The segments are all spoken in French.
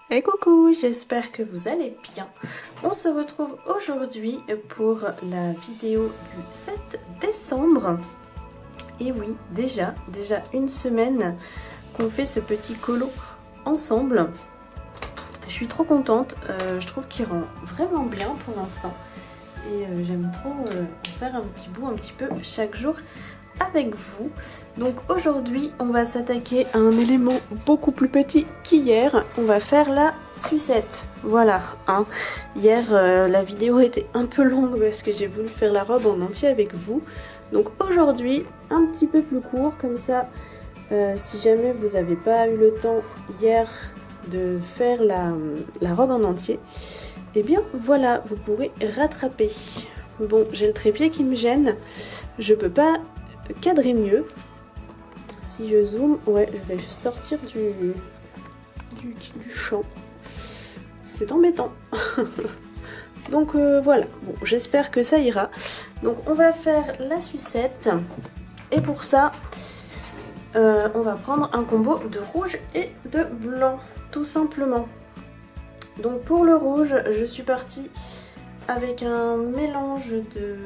Et coucou, j'espère que vous allez bien. On se retrouve aujourd'hui pour la vidéo du 7 décembre. Et oui, déjà une semaine qu'on fait ce petit colo ensemble. Je suis trop contente, je trouve qu'il rend vraiment bien pour l'instant. Et j'aime trop faire un petit bout un petit peu chaque jour avec vous. Donc aujourd'hui on va s'attaquer à un élément beaucoup plus petit qu'hier. On va faire la sucette. Voilà, hein. Hier la vidéo était un peu longue parce que j'ai voulu faire la robe en entier avec vous. Donc aujourd'hui un petit peu plus court, comme ça si jamais vous n'avez pas eu le temps hier de faire la robe en entier, et bien voilà, vous pourrez rattraper. Bon, j'ai le trépied qui me gêne, je peux pas cadrer mieux. Si je zoome, ouais, je vais sortir du champ. C'est embêtant. Donc voilà, bon, j'espère que ça ira. Donc on va faire la sucette. Et pour ça, on va prendre un combo de rouge et de blanc, tout simplement. Donc pour le rouge, je suis partie avec un mélange de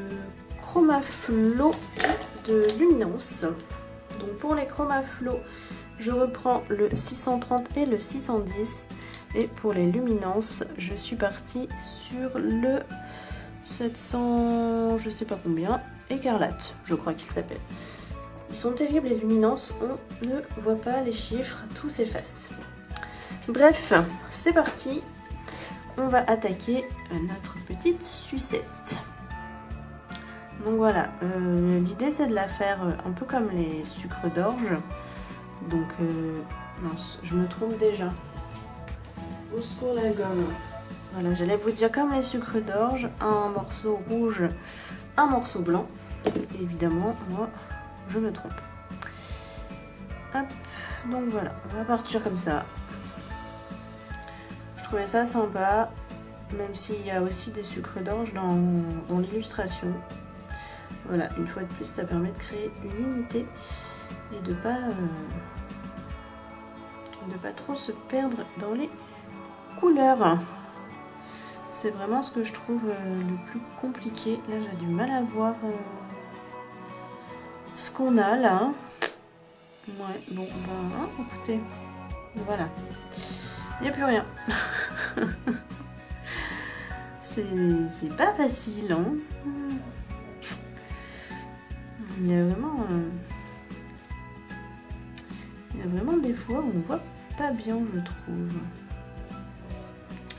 Chromaflo et de Luminance. Donc pour les Chromaflo, je reprends le 630 et le 610. Et pour les Luminance, je suis partie sur le 700, je sais pas combien, écarlate, je crois qu'il s'appelle. Ils sont terribles les Luminance, on ne voit pas les chiffres, tout s'efface. Bref, c'est parti. On va attaquer notre petite sucette. Donc voilà, l'idée c'est de la faire un peu comme les sucres d'orge. Donc, mince, je me trompe déjà. Où secours la gomme. Voilà, j'allais vous dire comme les sucres d'orge, un morceau rouge, un morceau blanc. Et évidemment, moi, je me trompe. Hop, donc voilà, on va partir comme ça. Je trouvais ça sympa, même s'il y a aussi des sucres d'orge dans l'illustration. Voilà, une fois de plus, ça permet de créer une unité et de pas trop se perdre dans les couleurs. C'est vraiment ce que je trouve le plus compliqué. Là, j'ai du mal à voir ce qu'on a là. Ouais, bon, ben, écoutez, voilà. Il n'y a plus rien. C'est pas facile, hein. Il y a vraiment des fois où on voit pas bien, je trouve.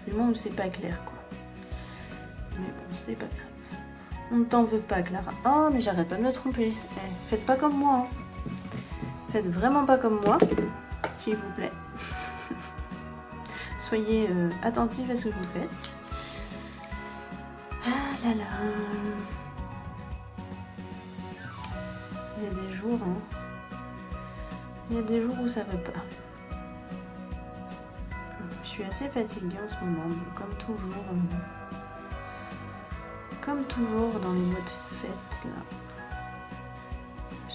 Du moins où c'est pas clair, quoi. Mais bon, c'est pas grave. On ne t'en veut pas, Clara. Oh, mais j'arrête pas de me tromper. Eh, faites pas comme moi, hein. Faites vraiment pas comme moi, s'il vous plaît. Soyez attentifs à ce que vous faites. Ah là là. Il y a des jours, hein. Il y a des jours où ça va pas. Je suis assez fatiguée en ce moment, comme toujours. Comme toujours dans les mois de fête là.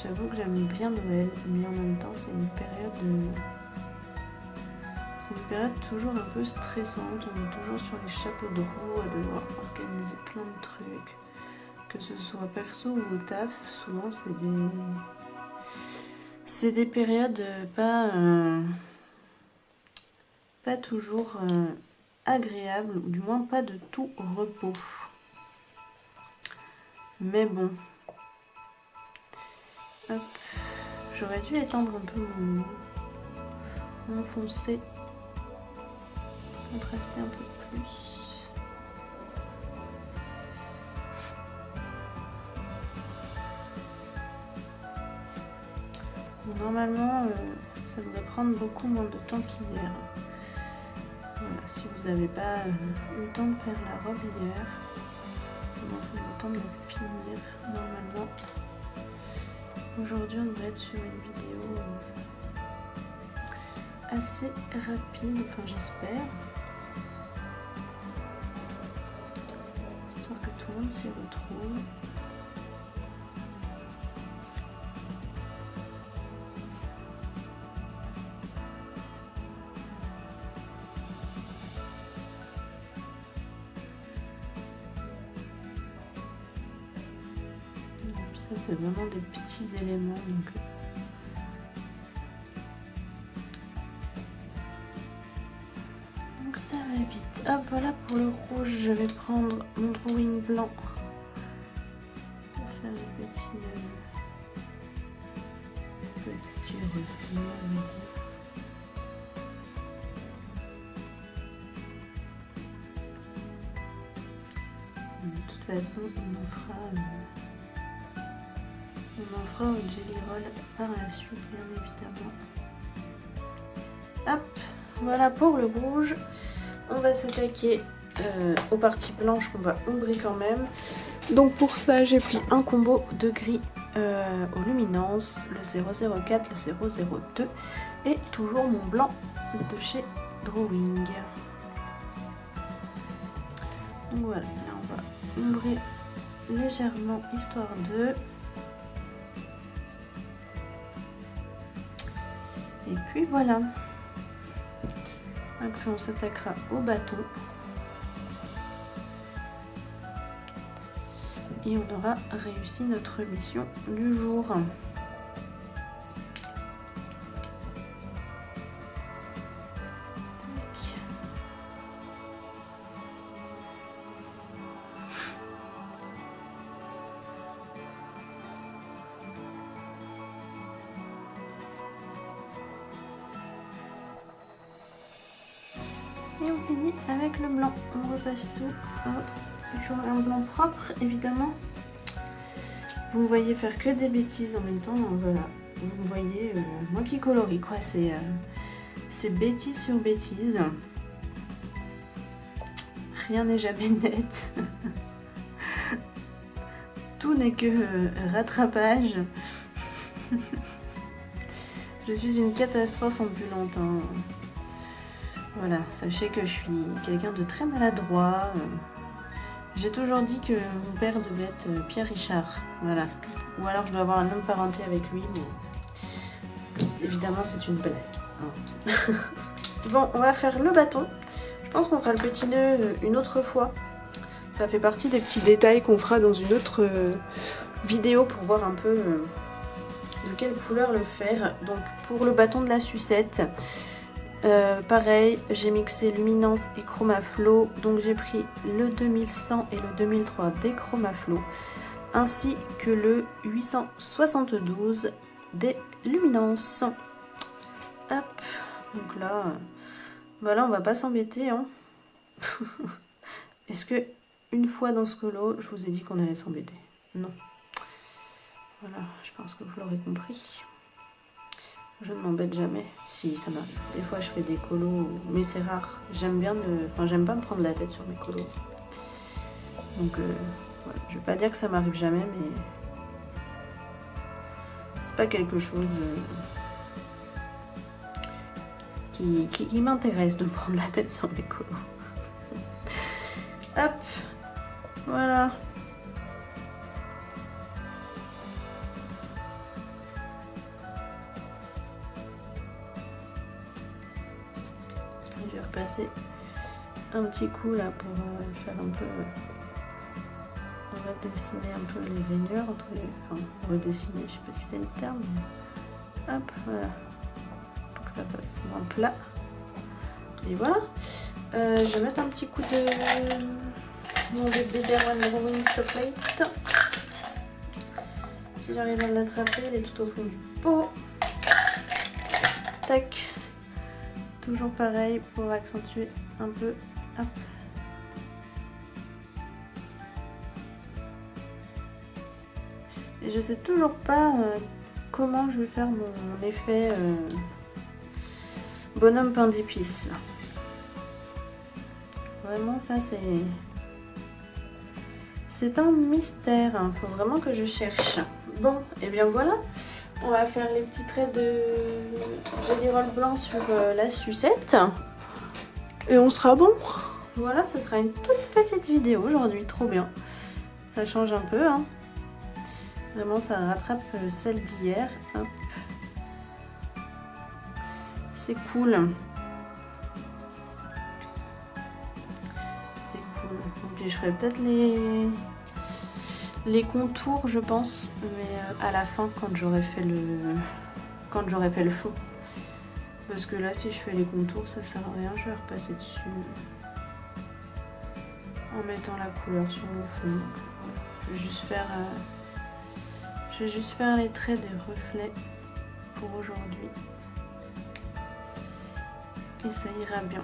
J'avoue que j'aime bien Noël, mais en même temps c'est une période toujours un peu stressante. On est toujours sur les chapeaux de roue à devoir organiser plein de trucs. Que ce soit perso ou au taf, souvent c'est des périodes pas toujours agréables, ou du moins pas de tout repos. Mais bon. Hop. J'aurais dû étendre un peu mon foncé. Contraster un peu plus. Bon, normalement, ça devrait prendre beaucoup moins de temps qu'hier. Voilà, si vous n'avez pas eu le temps de faire la robe hier, il faut le temps de la finir normalement. Aujourd'hui, on devrait être sur une vidéo assez rapide, enfin j'espère. Histoire que tout le monde s'y retrouve. Ça c'est vraiment des petits éléments. Donc ça va vite. Hop, voilà pour le rouge. Je vais prendre mon drawing blanc pour faire le petit reflet. De toute façon, on en fera au Jelly Roll par la suite, bien évidemment. Hop, voilà pour le rouge. On va s'attaquer aux parties blanches qu'on va ombrer quand même. Donc pour ça, j'ai pris un combo de gris aux luminances, le 004, le 002 et toujours mon blanc de chez Drawing. Donc voilà, là on va ombrer légèrement histoire de... Et puis voilà. Après on s'attaquera au bâton. Et on aura réussi notre mission du jour. Et on finit avec le blanc. On repasse tout sur un blanc propre, évidemment. Vous me voyez faire que des bêtises en même temps. Voilà. Vous me voyez, moi qui colorie, quoi. C'est bêtise sur bêtise. Rien n'est jamais net. Tout n'est que rattrapage. Je suis une catastrophe ambulante. Hein. Voilà, sachez que je suis quelqu'un de très maladroit. J'ai toujours dit que mon père devait être Pierre Richard. Voilà. Ou alors je dois avoir un nom de parenté avec lui, mais évidemment c'est une blague. Hein. Bon, on va faire le bâton. Je pense qu'on fera le petit nœud une autre fois. Ça fait partie des petits détails qu'on fera dans une autre vidéo pour voir un peu de quelle couleur le faire. Donc pour le bâton de la sucette, pareil, j'ai mixé luminance et chromaflow, donc j'ai pris le 2100 et le 2003 des chromaflow, ainsi que le 872 des luminance. Hop, donc là, voilà, on va pas s'embêter. Hein. Est-ce que une fois dans ce colo, je vous ai dit qu'on allait s'embêter? Non. Voilà, je pense que vous l'aurez compris. Je ne m'embête jamais. Si, ça m'arrive. Des fois, je fais des colos, mais c'est rare. J'aime bien j'aime pas me prendre la tête sur mes colos. Donc, voilà. Je vais pas dire que ça m'arrive jamais, mais c'est pas quelque chose qui m'intéresse de me prendre la tête sur mes colos. Hop, voilà. Je vais repasser un petit coup là pour faire un peu... On va dessiner un peu les rainures, enfin redessiner, je sais pas si c'est le terme, mais hop, voilà, pour que ça passe moins plat. Et voilà, je vais mettre un petit coup de mon bébé One Drawing Chocolate. Si j'arrive à l'attraper, elle est tout au fond du pot. Tac. Toujours pareil pour accentuer un peu. Hop. Et je sais toujours pas comment je vais faire mon effet bonhomme pain d'épices. Vraiment, ça c'est un mystère. Hein. Faut vraiment que je cherche. Bon, et bien voilà. On va faire les petits traits de Jelly Roll blanc sur la sucette. Et on sera bon. Voilà, ce sera une toute petite vidéo aujourd'hui. Trop bien. Ça change un peu. Hein. Vraiment, ça rattrape celle d'hier. C'est cool. C'est cool. Et puis je ferai peut-être les contours, je pense, mais à la fin quand j'aurai fait le fond. Parce que là, si je fais les contours, ça sert à rien. Je vais repasser dessus en mettant la couleur sur le fond. Je vais juste faire les traits des reflets pour aujourd'hui. Et ça ira bien.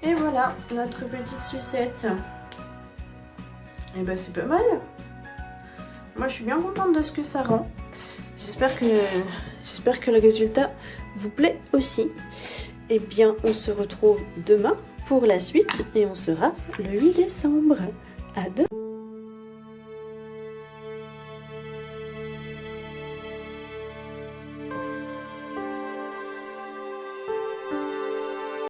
Et voilà, notre petite sucette. Et ben c'est pas mal. Moi je suis bien contente de ce que ça rend. J'espère que le résultat vous plaît aussi. Et bien on se retrouve demain pour la suite et on sera le 8 décembre. À demain.